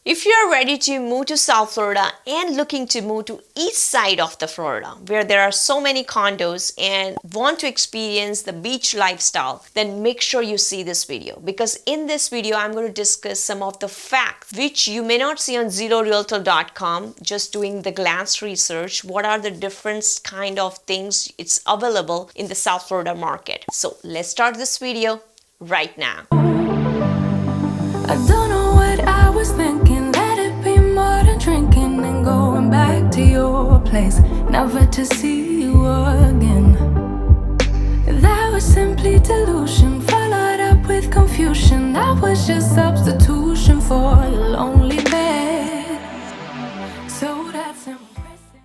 If you're ready to move to South Florida and looking to move to east side of the Florida, where there are so many condos and want to experience the beach lifestyle, then make sure you see this video, because in this video I'm going to discuss some of the facts which you may not see on ZillowRealtor.com just doing the glance research. What are the different kind of things it's available in the South Florida market? So let's start this video right now. I don't know what I was thinking. Let it be more than drinking and going back to your place, never to see you again. That was simply delusion, followed up with confusion. That was just substitution for a lonely bed. So that's impressive.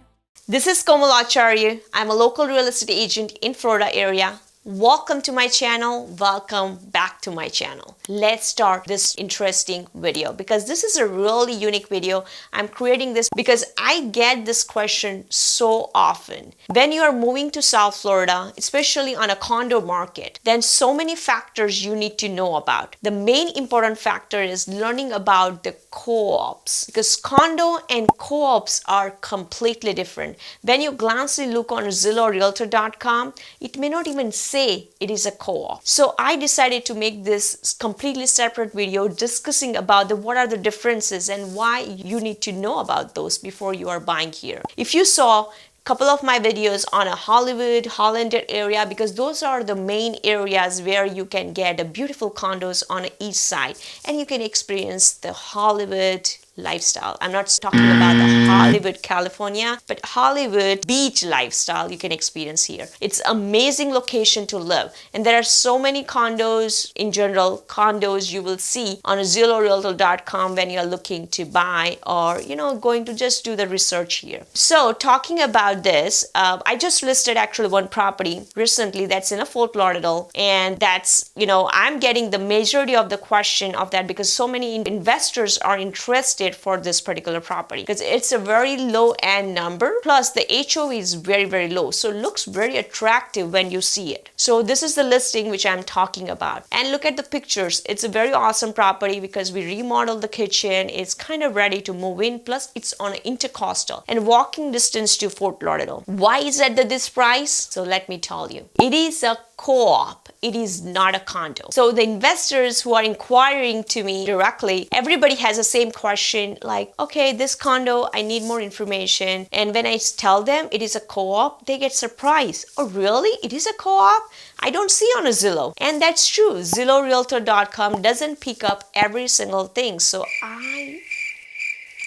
This is Komal Acharya. I'm a local real estate agent in Florida area. Welcome to my channel. Welcome back to my channel. Let's start this interesting video because this is a really unique video. I'm creating this because I get this question so often. When you are moving to South Florida, especially on a condo market, then so many factors you need to know about. The main important factor is learning about the co-ops, because condo and co-ops are completely different. When you glancely look on ZillowRealtor.com, it may not even say it is a co-op. So I decided to make this completely separate video discussing about what are the differences and why you need to know about those before you are buying here. If you saw couple of my videos on a Hollywood, Hollander area, because those are the main areas where you can get the beautiful condos on the east side and you can experience the Hollywood lifestyle. I'm not talking about the Hollywood, California, but Hollywood beach lifestyle you can experience here. It's amazing location to live, and there are so many condos in general, condos you will see on ZillowRealtor.com when you're looking to buy or going to just do the research here. So talking about this, I just listed actually one property recently that's in a Fort Lauderdale, and that's I'm getting the majority of the question of that because so many investors are interested for this particular property because it's a very low end number, plus the HOV is very low, so it looks very attractive when you see it. So this is the listing which I'm talking about, and look at the pictures. It's a very awesome property because we remodeled the kitchen. It's kind of ready to move in, plus it's on an intercoastal and walking distance to Fort Lauderdale. Why is it at this price? So let me tell you, it is a co-op. It is not a condo. So the investors who are inquiring to me directly, everybody has the same question like, okay, this condo, I need more information. And when I tell them it is a co-op, they get surprised. Oh, really? It is a co-op? I don't see on a Zillow. And that's true. ZillowRealtor.com doesn't pick up every single thing. So I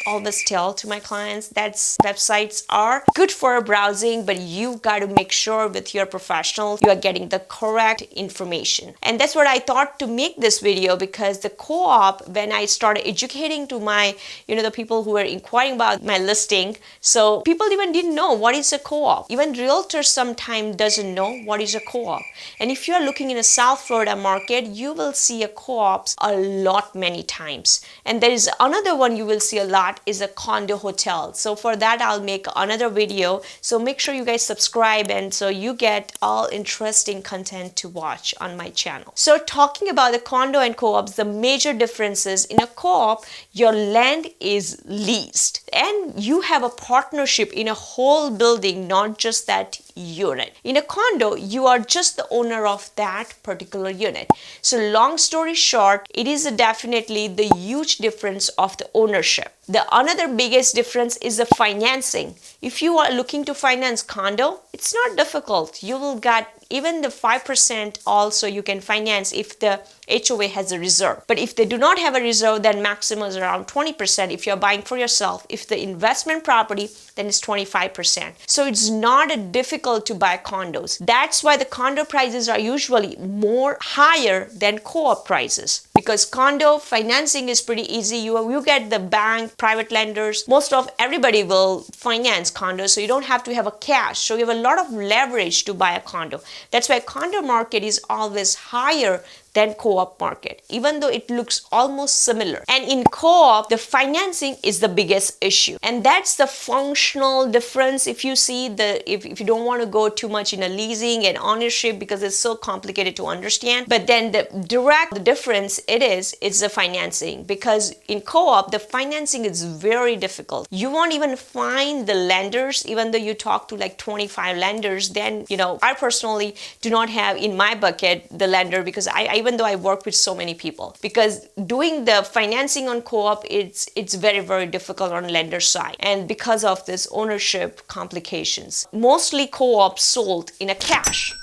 always tell to my clients that websites are good for browsing, but you got to make sure with your professional you are getting the correct information. And that's what I thought to make this video, because the co-op, when I started educating to my the people who were inquiring about my listing, so people even didn't know what is a co-op. Even realtors sometimes doesn't know what is a co-op. And if you are looking in a South Florida market, you will see a co-ops a lot many times. And there is another one you will see a lot is a condo hotel. So for that I'll make another video, so make sure you guys subscribe and so you get all interesting content to watch on my channel. So talking about the condo and co-ops, the major differences: in a co-op your land is leased and you have a partnership in a whole building, not just that unit. In a condo you are just the owner of that particular unit. So long story short, it is definitely the huge difference of the ownership. The another biggest difference is the financing. If you are looking to finance condo, it's not difficult. You will get even the 5% also you can finance if the HOA has a reserve. But if they do not have a reserve, then maximum is around 20% if you're buying for yourself. If the investment property, then it's 25%. So it's not difficult to buy condos. That's why the condo prices are usually more higher than co-op prices, because condo financing is pretty easy. You get the bank, private lenders, most of everybody will finance condos, so you don't have to have a cash. So you have a lot of leverage to buy a condo. That's why condo market is always higher than co-op market, even though it looks almost similar. And in co-op, the financing is the biggest issue, and that's the functional difference. If you see if you don't want to go too much in a leasing and ownership because it's so complicated to understand, but then the difference it's the financing, because in co-op the financing is very difficult. You won't even find the lenders, even though you talk to like 25 lenders. Then I personally do not have in my bucket the lender, because even though I work with so many people, because doing the financing on co-op, it's very, very difficult on lender side, and because of this ownership complications. Mostly co-op sold in a cash.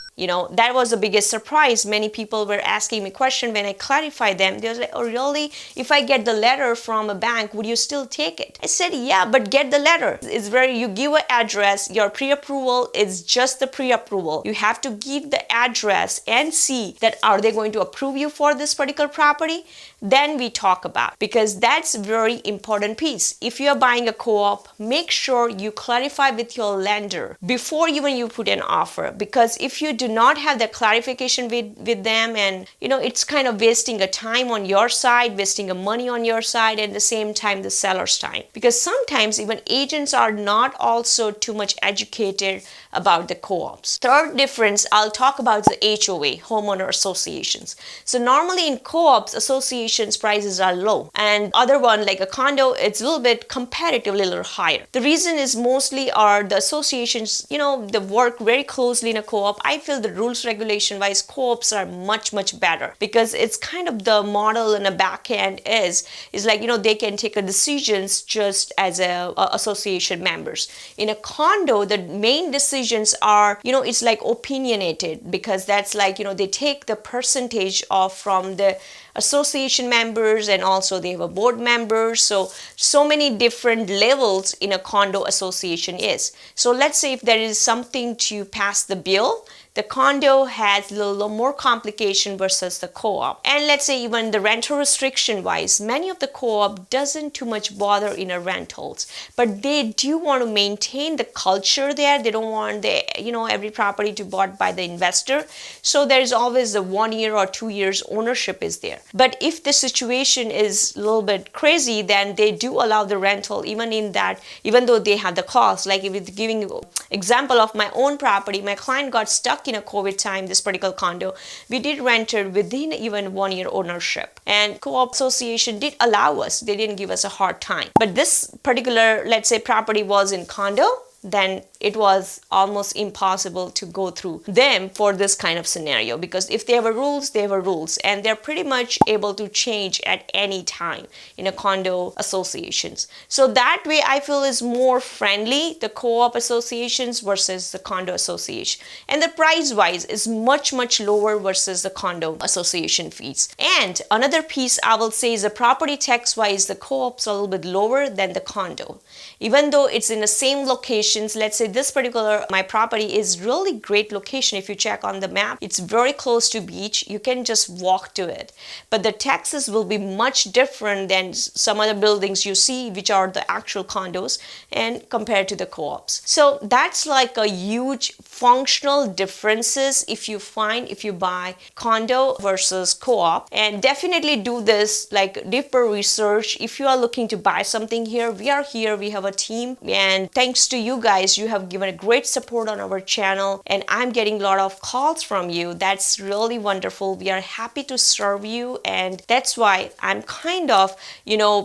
That was the biggest surprise. Many people were asking me question when I clarified them. They were like, oh really? If I get the letter from a bank, would you still take it? I said, yeah, but get the letter. You give an address, your pre-approval is just the pre-approval. You have to give the address and see that are they going to approve you for this particular property? Then we talk about, because that's a very important piece. If you're buying a co-op, make sure you clarify with your lender before even you put an offer, because if you do not have the clarification with them, and it's kind of wasting a time on your side, wasting a money on your side, and at the same time the seller's time, because sometimes even agents are not also too much educated about the co-ops. Third difference I'll talk about is the HOA, homeowner associations. So normally in co-ops, associations prices are low, and other one like a condo, it's a little bit comparatively a little higher. The reason is mostly are the associations, they work very closely in a co-op. I feel the rules regulation wise co-ops are much better, because it's kind of the model in the back end is like they can take a decisions just as a association members. In a condo, the main decisions are it's like opinionated, because that's like they take the percentage off from the association members, and also they have a board members. So many different levels in a condo association is. So let's say if there is something to pass the bill, the condo has a little more complication versus the co-op. And let's say even the rental restriction wise, many of the co-op doesn't too much bother in a rentals, but they do want to maintain the culture there. They don't want every property to be bought by the investor. So there's always the 1 year or 2 years ownership is there. But if the situation is a little bit crazy, then they do allow the rental even though they have the clause. Like if it's giving example of my own property, my client got stuck in a COVID time, this particular condo. We did rent it within even 1 year ownership, and co-op association did allow us. They didn't give us a hard time. But this particular, let's say, property was in condo, then it was almost impossible to go through them for this kind of scenario, because if they have rules, they have rules, and they're pretty much able to change at any time in a condo associations. So that way I feel is more friendly, the co-op associations versus the condo association, and the price wise is much lower versus the condo association fees. And another piece I will say is the property tax wise, the co-ops are a little bit lower than the condo, even though it's in the same location. Let's say this particular my property is really great location. If you check on the map, it's very close to beach. You can just walk to it, but the taxes will be much different than some other buildings you see, which are the actual condos, and compared to the co-ops. So that's like a huge functional differences if you buy condo versus co-op. And definitely do this like deeper research. If you are looking to buy something here, we are here, we have a team, and thanks to you guys, you have given a great support on our channel, and I'm getting a lot of calls from you. That's really wonderful. We are happy to serve you, and that's why I'm kind of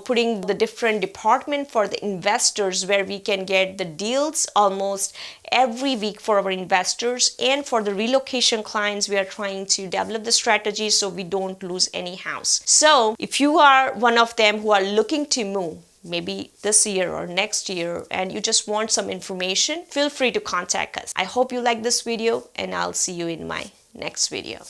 putting the different department for the investors, where we can get the deals almost every week for our investors. And for the relocation clients, we are trying to develop the strategy so we don't lose any house. So if you are one of them who are looking to move, maybe this year or next year, and you just want some information, feel free to contact us. I hope you like this video, and I'll see you in my next video.